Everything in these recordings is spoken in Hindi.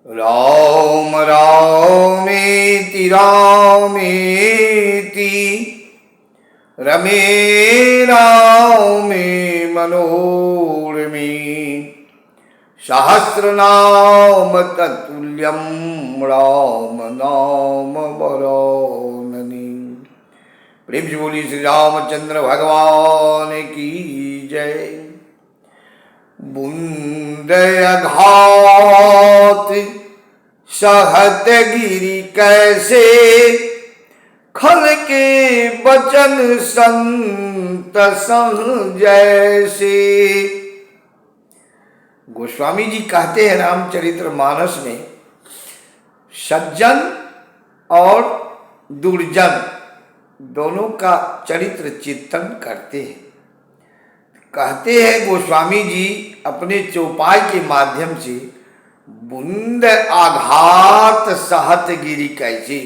राम रामेति रामेति रमे रामे मनोरमे सहस्रनाम तत्तुल्यं राम नाम वरानने। प्रेम से बोली श्री रामचंद्र भगवान की जय। बुंदयघात सहत गिरि कैसे, खल के बचन संत संग जैसे। गोस्वामी जी कहते हैं रामचरितमानस में, सज्जन और दुर्जन दोनों का चरित्र चिंतन करते हैं। कहते हैं गोस्वामी जी अपने चौपाई के माध्यम से, बूंद आघात सहत गिरि कैसे।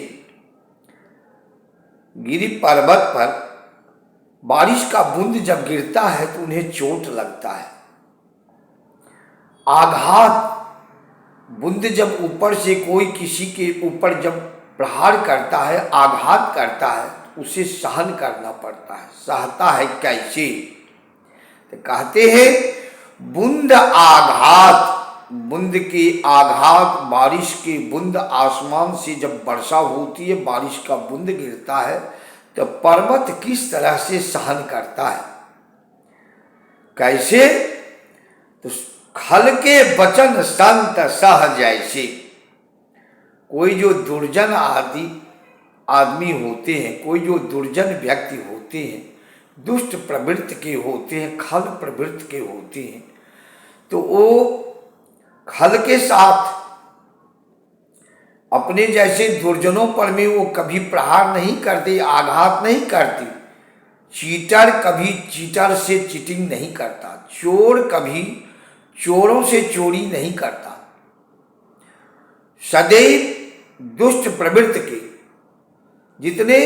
गिरि पर्वत पर बारिश का बूंद जब गिरता है तो उन्हें चोट लगता है। आघात, बूंद जब ऊपर से कोई किसी के ऊपर जब प्रहार करता है, आघात करता है, उसे सहन करना पड़ता है। सहता है कैसे, तो कहते हैं बूंद आघात, बूंद के आघात, बारिश की बूंद आसमान से जब वर्षा होती है, बारिश का बूंद गिरता है तो पर्वत किस तरह से सहन करता है। कैसे, तो खल के बचन संत सह जैसे। कोई जो दुर्जन आदमी होते हैं, कोई जो दुर्जन व्यक्ति होते हैं, दुष्ट प्रवृत्ति के होते हैं, खल प्रवृत्ति के होते हैं, तो वो खल के साथ अपने जैसे दुर्जनों पर में वो कभी प्रहार नहीं करते, आघात नहीं करते। चीटर कभी चीटर से चीटिंग नहीं करता, चोर कभी चोरों से चोरी नहीं करता। सदैव दुष्ट प्रवृत्ति के, जितने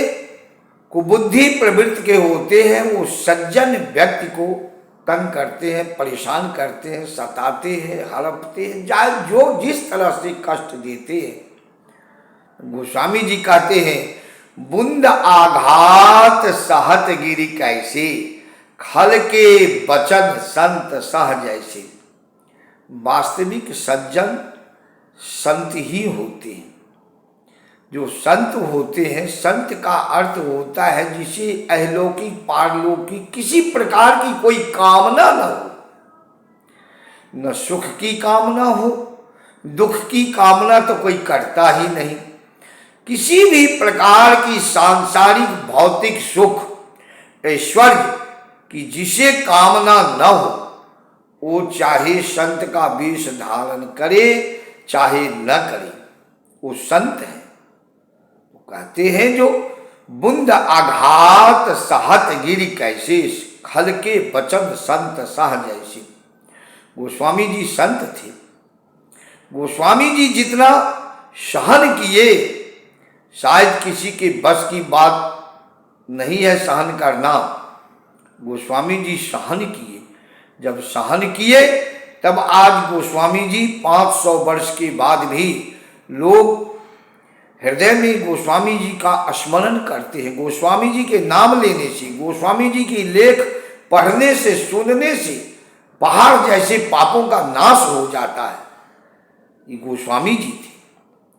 कुबुद्धि प्रवृत्ति के होते हैं, वो सज्जन व्यक्ति को तंग करते हैं, परेशान करते हैं, सताते हैं, हड़पते हैं, जो जिस तरह से कष्ट देते हैं। गोस्वामी जी कहते हैं बूंद आघात सहत गिरि कैसे, खल के बचन संत सह जैसे। वास्तविक सज्जन संत ही होते हैं। जो संत होते हैं, संत का अर्थ होता है जिसे अहलौकिक पारलौकिक किसी प्रकार की कोई कामना न हो, न सुख की कामना हो, दुख की कामना तो कोई करता ही नहीं। किसी भी प्रकार की सांसारिक भौतिक सुख ऐश्वर्य की जिसे कामना न हो, वो चाहे संत का वेश धारण करे चाहे न करे, वो संत है। कहते हैं जो बूंद आघात सहत गिरि कैसे, खल के बचन संत सह जैसे। गोस्वामी जी संत थे। गोस्वामी जी जितना सहन किए, शायद किसी के बस की बात नहीं है सहन करना। गोस्वामी जी सहन किए। जब सहन किए तब आज गोस्वामी जी 500 वर्ष के बाद भी लोग हृदय में गोस्वामी जी का स्मरण करते हैं। गोस्वामी जी के नाम लेने से, गोस्वामी जी की लेख पढ़ने से, सुनने से पहाड़ जैसे पापों का नाश हो जाता है। ये गोस्वामी जी थे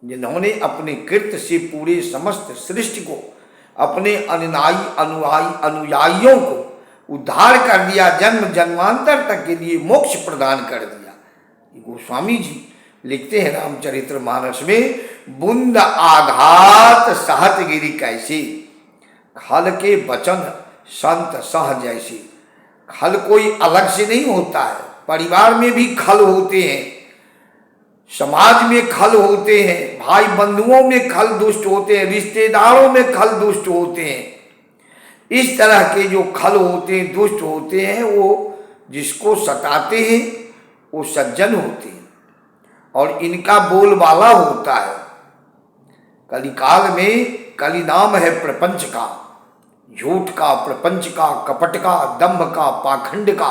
जिन्होंने अपने कृत्य से पूरे समस्त सृष्टि को, अपने अनुयायियों को उद्धार कर दिया, जन्म जन्मांतर तक के लिए मोक्ष प्रदान कर दिया। ये गोस्वामी जी लिखते हैं रामचरितमानस में, बूंद आघात सहत गिरि कैसे, खल के बचन संत सह जैसे। खल कोई अलग से नहीं होता है, परिवार में भी खल होते हैं, समाज में खल होते हैं, भाई बंधुओं में खल दुष्ट होते हैं, रिश्तेदारों में खल दुष्ट होते हैं। इस तरह के जो खल होते हैं, दुष्ट होते हैं, वो जिसको सताते हैं वो सज्जन होते हैं और इनका बोलबाला होता है। कलिकाल में, कली नाम है प्रपंच का, झूठ का, प्रपंच का, कपट का, दंभ का, पाखंड का।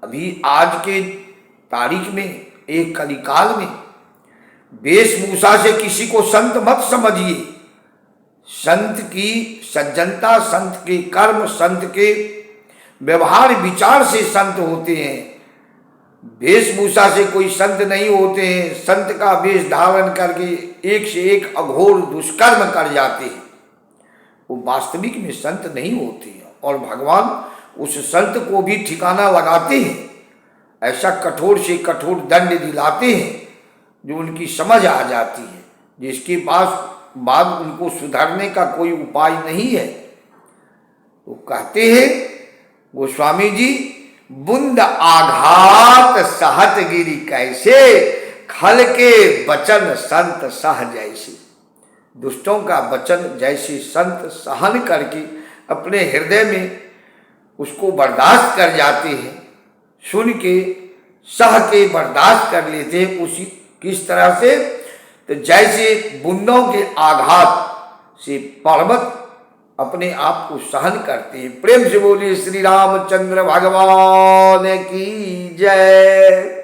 अभी आज के तारीख में, एक कलिकाल में वेशभूषा से किसी को संत मत समझिए। संत की सज्जनता, संत के कर्म, संत के व्यवहार विचार से संत होते हैं। वेशभूषा से कोई संत नहीं होते हैं। संत का वेश धारण करके एक से एक अघोर दुष्कर्म कर जाते हैं, वो वास्तविक में संत नहीं होते हैं। और भगवान उस संत को भी ठिकाना लगाते हैं, ऐसा कठोर से कठोर दंड दिलाते हैं जो उनकी समझ आ जाती है, जिसके पास बाद उनको सुधरने का कोई उपाय नहीं है। वो कहते हैं गोस्वामी जी, बुंद आघात सहत गिरी कैसे, खल के वचन संत सह जैसे। दुष्टों का वचन जैसे संत सहन करके अपने हृदय में उसको बर्दाश्त कर जाते हैं, सुन के सह के बर्दाश्त कर लेते हैं। उसी किस तरह से, तो जैसे बूंदों के आघात से पर्वत अपने आप को सहन करते हैं। प्रेम से बोलिए श्री रामचंद्र भगवान की जय।